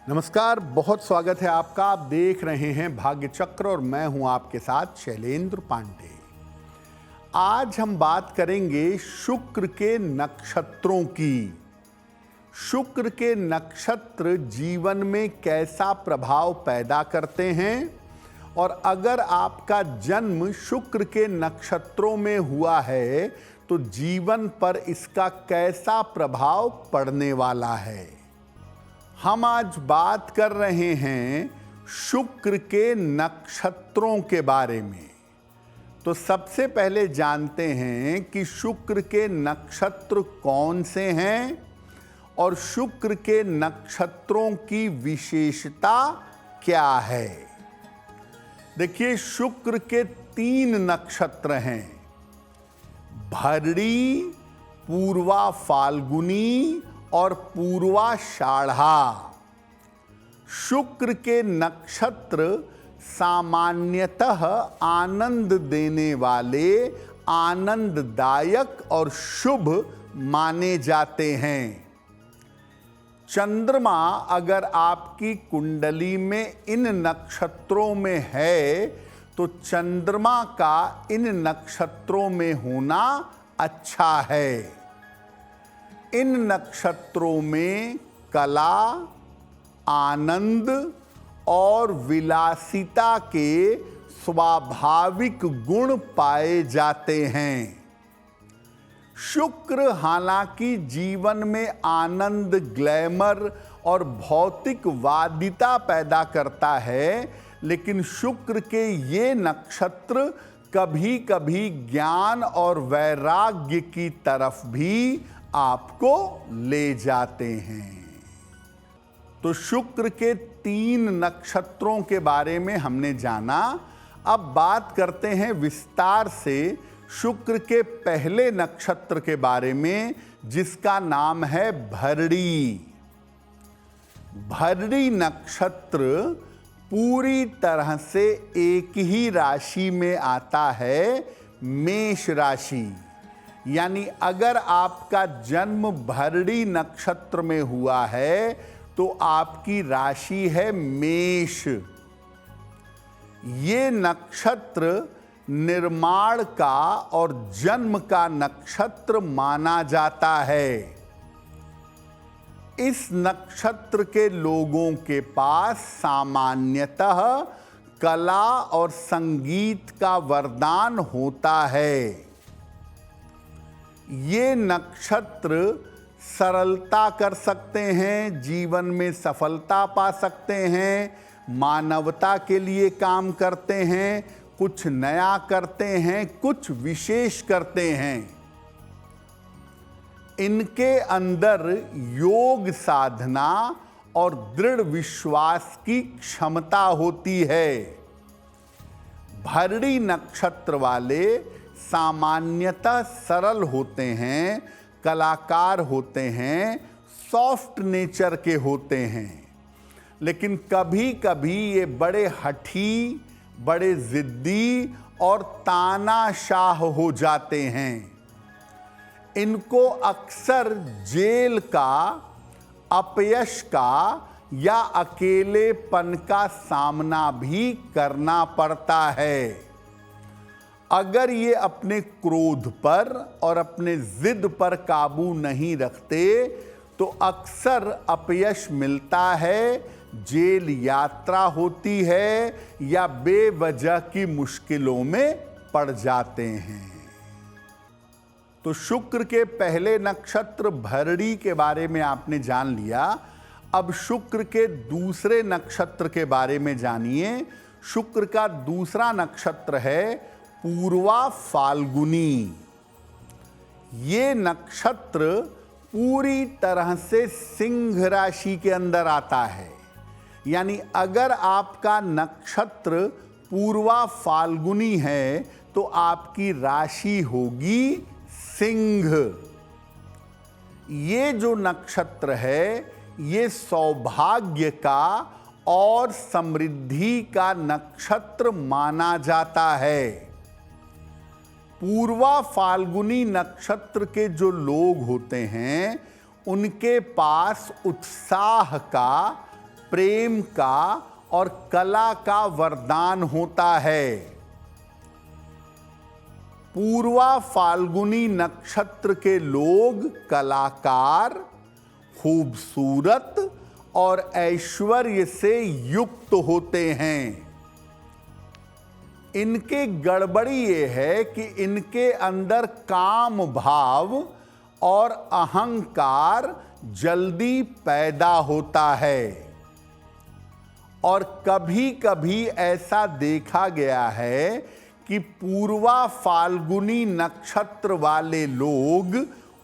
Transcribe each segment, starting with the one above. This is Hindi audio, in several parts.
नमस्कार, बहुत स्वागत है आपका। आप देख रहे हैं भाग्य चक्र और मैं हूं आपके साथ शैलेंद्र पांडे। आज हम बात करेंगे शुक्र के नक्षत्रों की। शुक्र के नक्षत्र जीवन में कैसा प्रभाव पैदा करते हैं और अगर आपका जन्म शुक्र के नक्षत्रों में हुआ है तो जीवन पर इसका कैसा प्रभाव पड़ने वाला है। हम आज बात कर रहे हैं शुक्र के नक्षत्रों के बारे में। तो सबसे पहले जानते हैं कि शुक्र के नक्षत्र कौन से हैं और शुक्र के नक्षत्रों की विशेषता क्या है। देखिए, शुक्र के 3 नक्षत्र हैं, भरणी, पूर्वा फाल्गुनी और पूर्वाषाढ़ा। शुक्र के नक्षत्र सामान्यतः आनंद देने वाले, आनंददायक और शुभ माने जाते हैं। चंद्रमा अगर आपकी कुंडली में इन नक्षत्रों में है तो चंद्रमा का इन नक्षत्रों में होना अच्छा है। इन नक्षत्रों में कला, आनंद और विलासिता के स्वाभाविक गुण पाए जाते हैं। शुक्र हालांकि जीवन में आनंद, ग्लैमर और भौतिकवादिता पैदा करता है, लेकिन शुक्र के ये नक्षत्र कभी कभी ज्ञान और वैराग्य की तरफ भी आपको ले जाते हैं। तो शुक्र के 3 नक्षत्रों के बारे में हमने जाना। अब बात करते हैं विस्तार से शुक्र के पहले नक्षत्र के बारे में, जिसका नाम है भरणी। भरणी नक्षत्र पूरी तरह से एक ही राशि में आता है, मेष राशि। यानी अगर आपका जन्म भरणी नक्षत्र में हुआ है तो आपकी राशि है मेष। ये नक्षत्र निर्माण का और जन्म का नक्षत्र माना जाता है। इस नक्षत्र के लोगों के पास सामान्यतः कला और संगीत का वरदान होता है। ये नक्षत्र सरलता कर सकते हैं, जीवन में सफलता पा सकते हैं, मानवता के लिए काम करते हैं, कुछ नया करते हैं, कुछ विशेष करते हैं। इनके अंदर योग साधना और दृढ़ विश्वास की क्षमता होती है। भरणी नक्षत्र वाले सामान्यतः सरल होते हैं, कलाकार होते हैं, सॉफ्ट नेचर के होते हैं, लेकिन कभी कभी ये बड़े हठी, बड़े जिद्दी और तानाशाह हो जाते हैं। इनको अक्सर जेल का, अपयश का या अकेलेपन का सामना भी करना पड़ता है। अगर ये अपने क्रोध पर और अपने जिद पर काबू नहीं रखते तो अक्सर अपयश मिलता है, जेल यात्रा होती है या बेवजह की मुश्किलों में पड़ जाते हैं। तो शुक्र के पहले नक्षत्र भरणी के बारे में आपने जान लिया। अब शुक्र के दूसरे नक्षत्र के बारे में जानिए। शुक्र का दूसरा नक्षत्र है पूर्वा फाल्गुनी। ये नक्षत्र पूरी तरह से सिंह राशि के अंदर आता है। यानी अगर आपका नक्षत्र पूर्वा फाल्गुनी है तो आपकी राशि होगी सिंह। ये जो नक्षत्र है ये सौभाग्य का और समृद्धि का नक्षत्र माना जाता है। पूर्वा फाल्गुनी नक्षत्र के जो लोग होते हैं उनके पास उत्साह का, प्रेम का और कला का वरदान होता है। पूर्वा फाल्गुनी नक्षत्र के लोग कलाकार, खूबसूरत और ऐश्वर्य से युक्त होते हैं। इनके गड़बड़ी ये है कि इनके अंदर काम भाव और अहंकार जल्दी पैदा होता है। और कभी कभी ऐसा देखा गया है कि पूर्वा फाल्गुनी नक्षत्र वाले लोग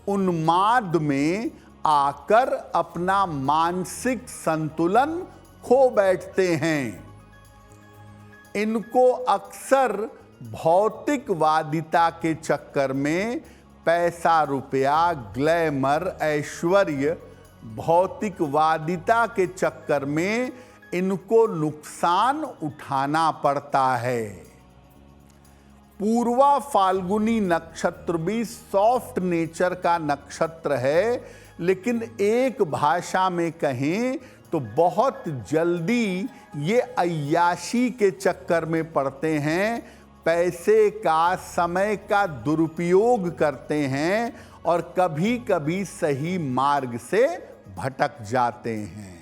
उन्माद में आकर अपना मानसिक संतुलन खो बैठते हैं। इनको अक्सर भौतिकवादिता के चक्कर में पैसा, रुपया, ग्लैमर, ऐश्वर्य, भौतिकवादिता के चक्कर में इनको नुकसान उठाना पड़ता है। पूर्वा फाल्गुनी नक्षत्र भी सॉफ्ट नेचर का नक्षत्र है, लेकिन एक भाषा में कहें तो बहुत जल्दी ये अय्याशी के चक्कर में पड़ते हैं, पैसे का, समय का दुरुपयोग करते हैं और कभी कभी सही मार्ग से भटक जाते हैं।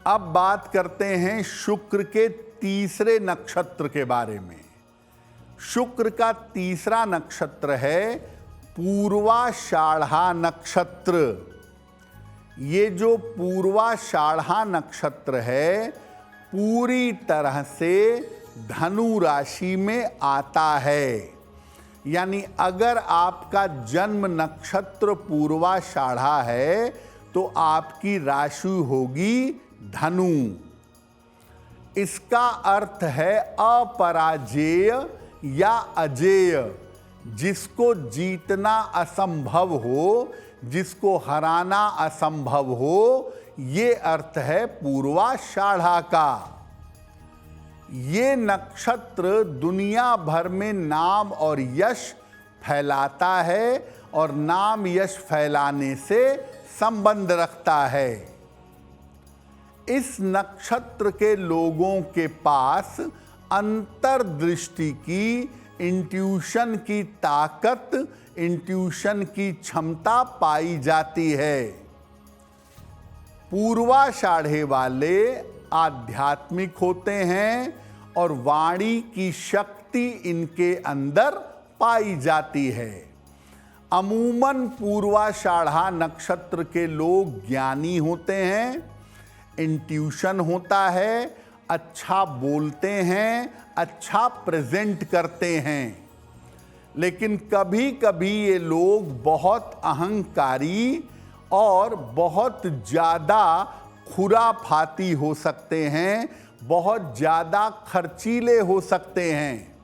अब बात करते हैं शुक्र के तीसरे नक्षत्र के बारे में। शुक्र का तीसरा नक्षत्र है पूर्वाषाढ़ा नक्षत्र। ये जो पूर्वाषाढ़ा नक्षत्र है पूरी तरह से धनु राशि में आता है। यानी अगर आपका जन्म नक्षत्र पूर्वाषाढ़ा है तो आपकी राशि होगी धनु। इसका अर्थ है अपराजेय या अजेय, जिसको जीतना असंभव हो, जिसको हराना असंभव हो, ये अर्थ है पूर्वाषाढ़ा का। ये नक्षत्र दुनिया भर में नाम और यश फैलाता है और नाम यश फैलाने से संबंध रखता है। इस नक्षत्र के लोगों के पास अंतर्दृष्टि की, इंट्यूशन की ताकत, इंट्यूशन की क्षमता पाई जाती है। पूर्वाषाढ़े वाले आध्यात्मिक होते हैं और वाणी की शक्ति इनके अंदर पाई जाती है। अमूमन पूर्वाषाढ़ा नक्षत्र के लोग ज्ञानी होते हैं, इंट्यूशन होता है, अच्छा बोलते हैं, अच्छा प्रेजेंट करते हैं। लेकिन कभी कभी ये लोग बहुत अहंकारी और बहुत ज़्यादा खुराफाती हो सकते हैं, बहुत ज़्यादा खर्चीले हो सकते हैं।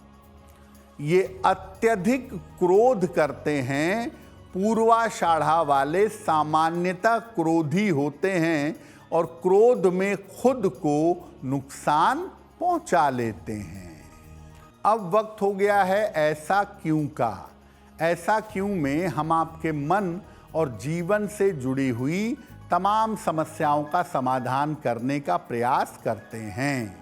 ये अत्यधिक क्रोध करते हैं। पूर्वाषाढ़ा वाले सामान्यतः क्रोधी होते हैं और क्रोध में खुद को नुकसान पहुंचा लेते हैं। अब वक्त हो गया है ऐसा क्यों का। ऐसा क्यों में हम आपके मन और जीवन से जुड़ी हुई तमाम समस्याओं का समाधान करने का प्रयास करते हैं।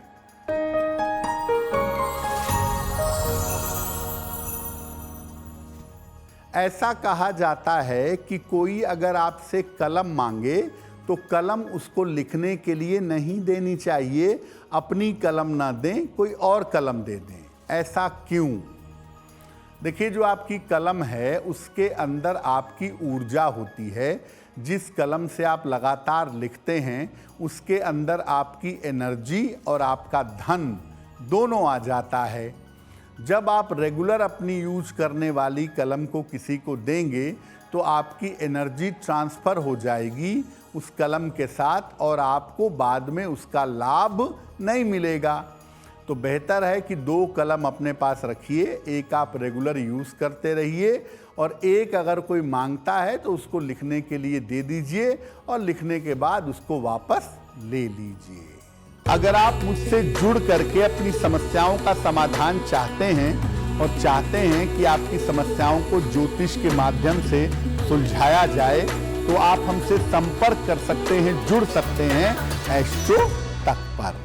ऐसा कहा जाता है कि कोई अगर आपसे कलम मांगे तो कलम उसको लिखने के लिए नहीं देनी चाहिए, अपनी कलम ना दें, कोई और कलम दे दें। ऐसा क्यों? देखिए, जो आपकी कलम है उसके अंदर आपकी ऊर्जा होती है। जिस कलम से आप लगातार लिखते हैं उसके अंदर आपकी एनर्जी और आपका धन दोनों आ जाता है। जब आप रेगुलर अपनी यूज करने वाली कलम को किसी को देंगे तो आपकी एनर्जी ट्रांसफ़र हो जाएगी उस कलम के साथ और आपको बाद में उसका लाभ नहीं मिलेगा। तो बेहतर है कि 2 कलम अपने पास रखिए, एक आप रेगुलर यूज़ करते रहिए और एक अगर कोई मांगता है तो उसको लिखने के लिए दे दीजिए और लिखने के बाद उसको वापस ले लीजिए। अगर आप मुझसे जुड़ करके अपनी समस्याओं का समाधान चाहते हैं और चाहते हैं कि आपकी समस्याओं को ज्योतिष के माध्यम से सुलझाया जाए तो आप हमसे संपर्क कर सकते हैं, जुड़ सकते हैं। एस्ट्रो तक पर।